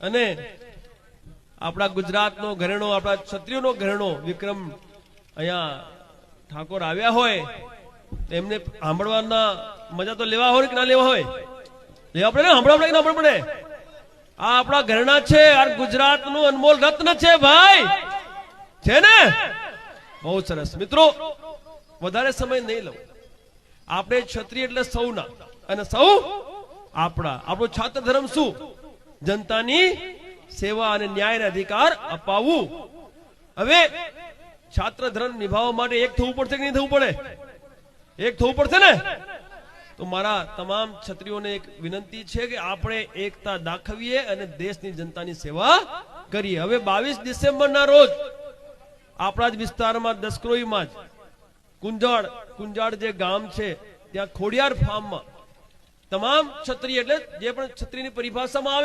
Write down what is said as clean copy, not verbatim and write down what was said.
અને આપણા ગુજરાતનો ઘરેણો, આપણા ક્ષત્રિયોનો ઘરેણો વિક્રમ અહીંયા ઠાકોર આવ્યા હોય એમને સાંભળવાના મજા તો લેવા હોય કે ના લેવા હોય? લેવા પડે ને, સાંભળવા પડે કે ના પડે? આ આપણા ઘરેણા છે, આ ગુજરાતનું અનમોલ રત્ન છે ભાઈ, છે ને? બહુ સરસ મિત્રો, વધારે સમય નહીં લઉં. આપણે ક્ષત્રિય એટલે સૌના, અને સૌ આપણા. આપણો છાત્ર ધર્મ શું? જનતાની સેવા અને ન્યાયના અધિકાર અપાવવું. હવે છાત્ર ધર્મ નિભાવવા માટે એક થવું પડશે કે નહીં થવું પડે? એક થવું પડશે ને? તો મારા તમામ ક્ષત્રિયોને એક વિનંતી છે કે આપણે એકતા દાખવીએ અને દેશની જનતાની સેવા કરીએ. હવે 22 ડિસેમ્બરના રોજ આપણા જ વિસ્તારમાં દસક્રોઈમાં જ કુંજાડ જે ગામ છે ત્યાં ખોડિયાર ફાર્મમાં તમામ ક્ષત્રિય એટલે જે પણ ક્ષત્રિયની પરિભાષામાં આવે